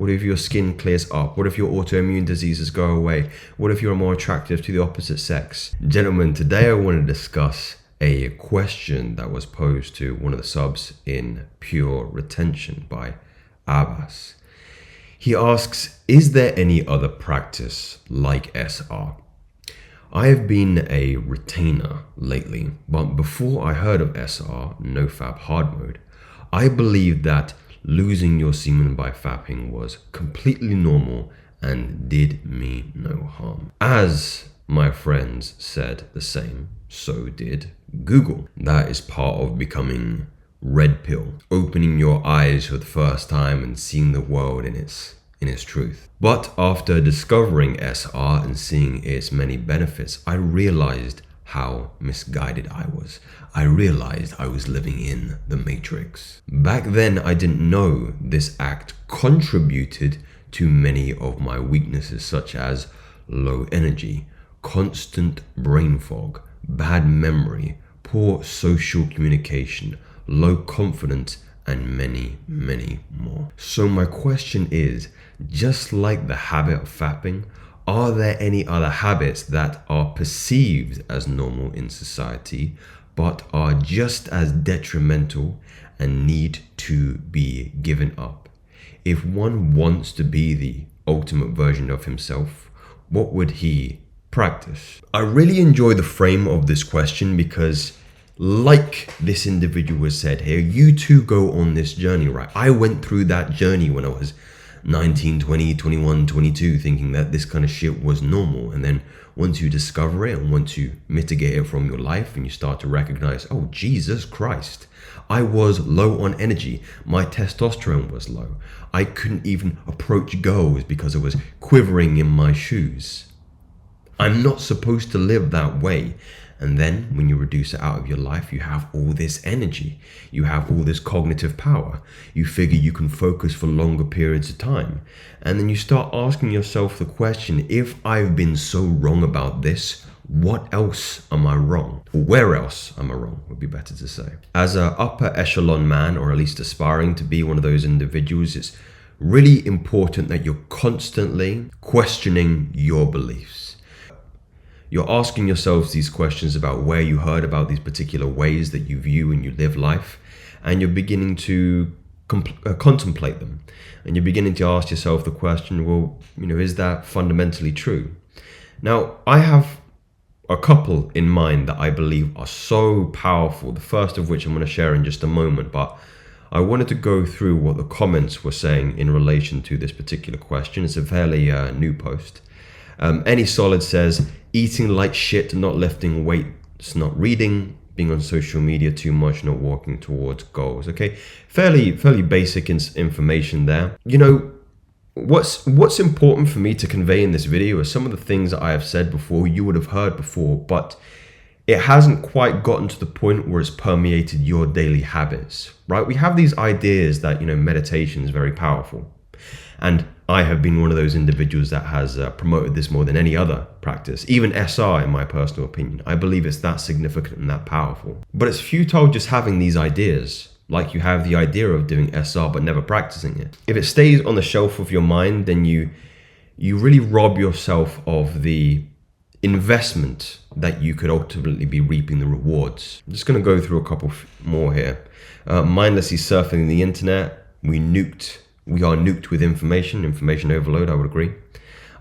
What if your skin clears up? What if your autoimmune diseases go away? What if you're more attractive to the opposite sex? Gentlemen, today I want to discuss a question that was posed to one of the subs in Pure Retention by Abbas. He asks, is there any other practice like SR? I have been a retainer lately, but before I heard of SR, NoFap hard mode, I believed that losing your semen by fapping was completely normal and did me no harm. As my friends said the same, so did Google. That is part of becoming red pill, opening your eyes for the first time and seeing the world in its truth. But after discovering SR and seeing its many benefits, I realized how misguided I was. I realized I was living in the Matrix. Back then, I didn't know this act contributed to many of my weaknesses, such as low energy, constant brain fog, bad memory, poor social communication, low confidence, and many, many more. So my question is, just like the habit of fapping, are there any other habits that are perceived as normal in society, but are just as detrimental and need to be given up? If one wants to be the ultimate version of himself, what would he practice? I really enjoy the frame of this question because, like this individual has said here, you too go on this journey, right? I went through that journey when I was 19, 20, 21, 22, thinking that this kind of shit was normal. And then once you discover it and once you mitigate it from your life and you start to recognize, oh, Jesus Christ, I was low on energy. My testosterone was low. I couldn't even approach girls because I was quivering in my shoes. I'm not supposed to live that way. And then when you reduce it out of your life, you have all this energy. You have all this cognitive power. You figure you can focus for longer periods of time. And then you start asking yourself the question, if I've been so wrong about this, what else am I wrong? Or where else am I wrong, would be better to say. As an upper echelon man, or at least aspiring to be one of those individuals, it's really important that you're constantly questioning your beliefs. You're asking yourselves these questions about where you heard about these particular ways that you view and you live life, and you're beginning to contemplate them. And you're beginning to ask yourself the question, well, is that fundamentally true? Now, I have a couple in mind that I believe are so powerful, the first of which I'm going to share in just a moment, but I wanted to go through what the comments were saying in relation to this particular question. It's a fairly new post. Any Solid says, eating like shit, not lifting weights, not reading, being on social media too much, not walking towards goals. Okay, fairly basic information there. What's important for me to convey in this video are some of the things that I have said before, you would have heard before, but it hasn't quite gotten to the point where it's permeated your daily habits, right? We have these ideas that, meditation is very powerful. And I have been one of those individuals that has promoted this more than any other practice, even SR in my personal opinion. I believe it's that significant and that powerful. But it's futile just having these ideas, like you have the idea of doing SR but never practicing it. If it stays on the shelf of your mind, then you really rob yourself of the investment that you could ultimately be reaping the rewards. I'm just going to go through a couple more here. Mindlessly surfing the internet, we are nuked with information overload, I would agree.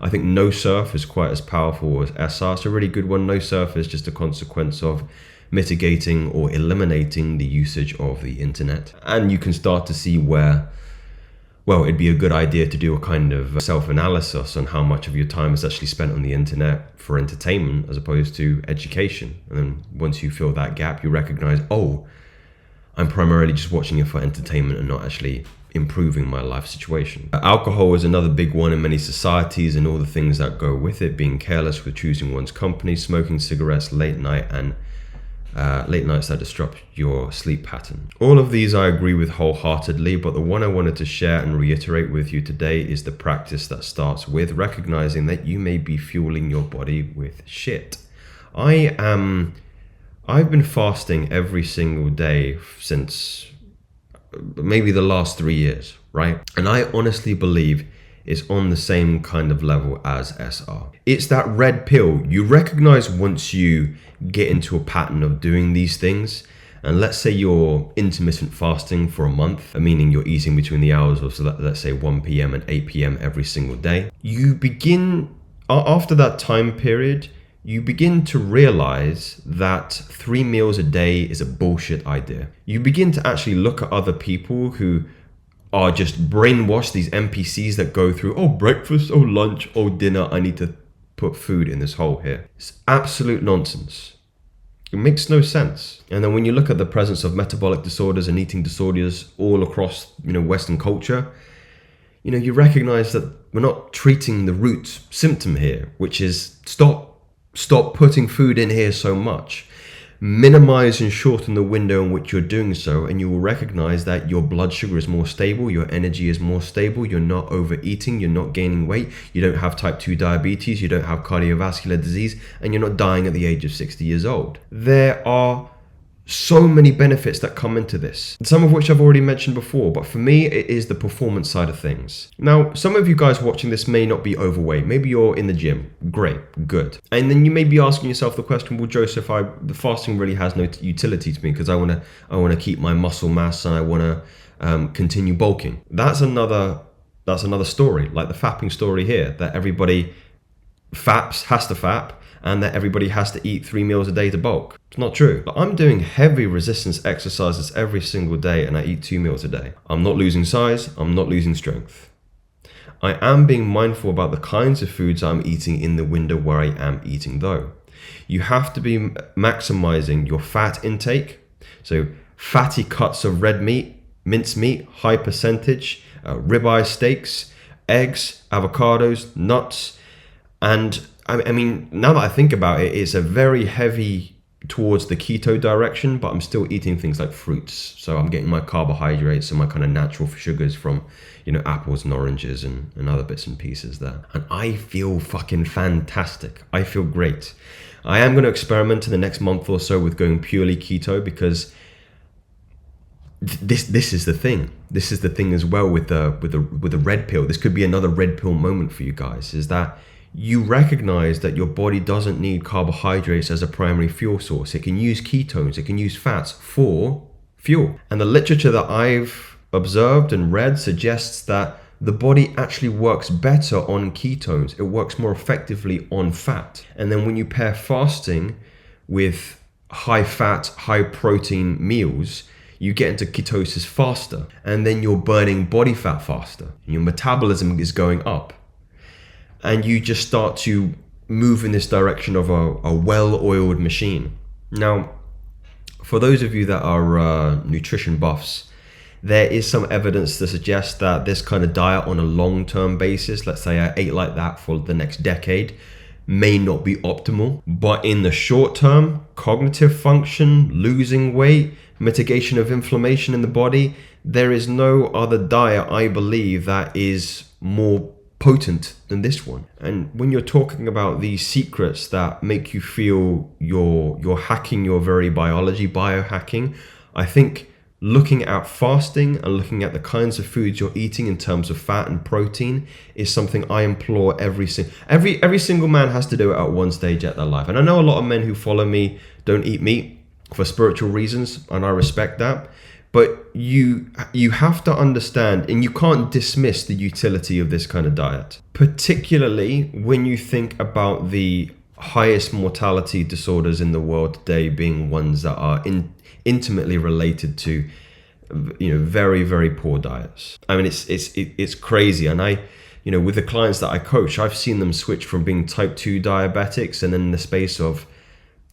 I think no surf is quite as powerful as SR. It's a really good one. No surf is just a consequence of mitigating or eliminating the usage of the internet. And you can start to see where, well, it'd be a good idea to do a kind of self-analysis on how much of your time is actually spent on the internet for entertainment as opposed to education. And then once you fill that gap, you recognize, oh, I'm primarily just watching it for entertainment and not actually improving my life situation. Alcohol is another big one in many societies and all the things that go with it, being careless with choosing one's company, smoking cigarettes late night, and late nights that disrupt your sleep pattern. All of these I agree with wholeheartedly, but the one I wanted to share and reiterate with you today is the practice that starts with recognizing that you may be fueling your body with shit. I've been fasting every single day since maybe the last 3 years, right? And I honestly believe it's on the same kind of level as SR. It's that red pill. You recognize once you get into a pattern of doing these things, and let's say you're intermittent fasting for a month, meaning you're eating between the hours of, so let's say 1 p.m. and 8 p.m. every single day. You begin, after that time period, you begin to realize that 3 meals a day is a bullshit idea. You begin to actually look at other people who are just brainwashed, these NPCs that go through, oh, breakfast, oh, lunch, oh, dinner, I need to put food in this hole here. It's absolute nonsense. It makes no sense. And then when you look at the presence of metabolic disorders and eating disorders all across, Western culture, you recognize that we're not treating the root symptom here, which is stop putting food in here so much. Minimize and shorten the window in which you're doing so, and you will recognize that your blood sugar is more stable, your energy is more stable, you're not overeating, you're not gaining weight, you don't have type 2 diabetes, you don't have cardiovascular disease, and you're not dying at the age of 60 years old. There are so many benefits that come into this, some of which I've already mentioned before, but for me, it is the performance side of things. Now, some of you guys watching this may not be overweight. Maybe you're in the gym. Great, good. And then you may be asking yourself the question, well, Joseph, the fasting really has no utility to me because I want to keep my muscle mass and I want to continue bulking. That's another story, like the fapping story here, that everybody has to fap, and that everybody has to eat 3 meals a day to bulk. It's not true. But I'm doing heavy resistance exercises every single day and I eat 2 meals a day. I'm not losing size, I'm not losing strength. I am being mindful about the kinds of foods I'm eating in the window where I am eating though. You have to be maximizing your fat intake. So fatty cuts of red meat, mince meat, high percentage, ribeye steaks, eggs, avocados, nuts, and I mean, now that I think about it, it's a very heavy towards the keto direction, but I'm still eating things like fruits. So I'm getting my carbohydrates and my kind of natural sugars from, apples and oranges and other bits and pieces there. And I feel fucking fantastic. I feel great. I am going to experiment in the next month or so with going purely keto because this is the thing. This is the thing as well with the red pill. This could be another red pill moment for you guys, is that you recognize that your body doesn't need carbohydrates as a primary fuel source. It can use ketones, it can use fats for fuel. And the literature that I've observed and read suggests that the body actually works better on ketones. It works more effectively on fat. And then when you pair fasting with high fat, high protein meals, you get into ketosis faster. And then you're burning body fat faster. Your metabolism is going up. And you just start to move in this direction of a well-oiled machine. Now, for those of you that are nutrition buffs, there is some evidence to suggest that this kind of diet on a long-term basis, let's say I ate like that for the next decade, may not be optimal. But in the short term, cognitive function, losing weight, mitigation of inflammation in the body, there is no other diet, I believe, that is more potent than this one. And when you're talking about these secrets that make you feel you're hacking your very biology, biohacking, I think looking at fasting and looking at the kinds of foods you're eating in terms of fat and protein is something I implore every single man has to do it at one stage at their life. And I know a lot of men who follow me don't eat meat for spiritual reasons, and I respect that. But you have to understand, and you can't dismiss the utility of this kind of diet, particularly when you think about the highest mortality disorders in the world today being ones that are intimately related to, very, very poor diets. I mean, it's crazy. And with the clients that I coach, I've seen them switch from being type 2 diabetics, and then in the space of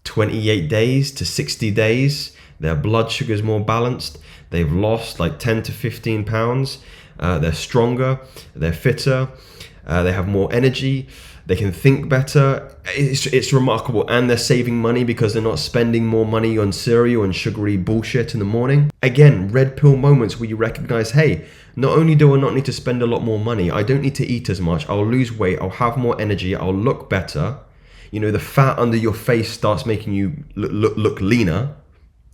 28 days to 60 days, their blood sugar is more balanced. They've lost like 10 to 15 pounds. They're stronger. They're fitter. They have more energy. They can think better. It's remarkable. And they're saving money because they're not spending more money on cereal and sugary bullshit in the morning. Again, red pill moments where you recognize, hey, not only do I not need to spend a lot more money, I don't need to eat as much. I'll lose weight. I'll have more energy. I'll look better. The fat under your face starts making you look leaner.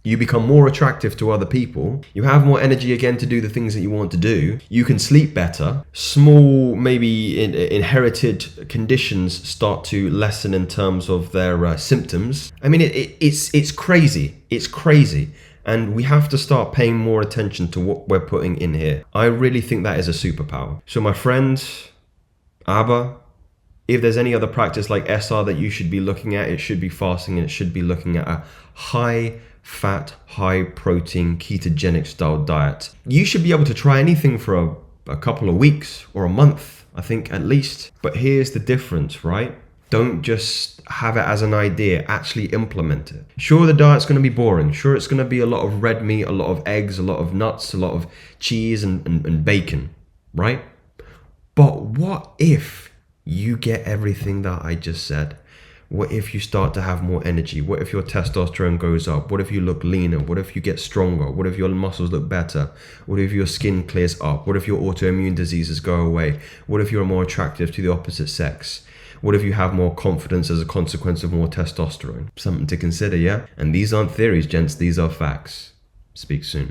You become more attractive to other people. You have more energy again to do the things that you want to do. You can sleep better. Small, maybe inherited conditions start to lessen in terms of their symptoms. I mean, it's crazy. It's crazy. And we have to start paying more attention to what we're putting in here. I really think that is a superpower. So my friends, Abba, if there's any other practice like SR that you should be looking at, it should be fasting, and it should be looking at a high fat, high protein, ketogenic style diet. You should be able to try anything for a couple of weeks or a month, I think at least. But here's the difference, right? Don't just have it as an idea, actually implement it. Sure, the diet's going to be boring. Sure, it's going to be a lot of red meat, a lot of eggs, a lot of nuts, a lot of cheese and bacon, right? But what if you get everything that I just said? What if you start to have more energy? What if your testosterone goes up? What if you look leaner? What if you get stronger? What if your muscles look better? What if your skin clears up? What if your autoimmune diseases go away? What if you're more attractive to the opposite sex? What if you have more confidence as a consequence of more testosterone? Something to consider, yeah? And these aren't theories, gents. These are facts. Speak soon.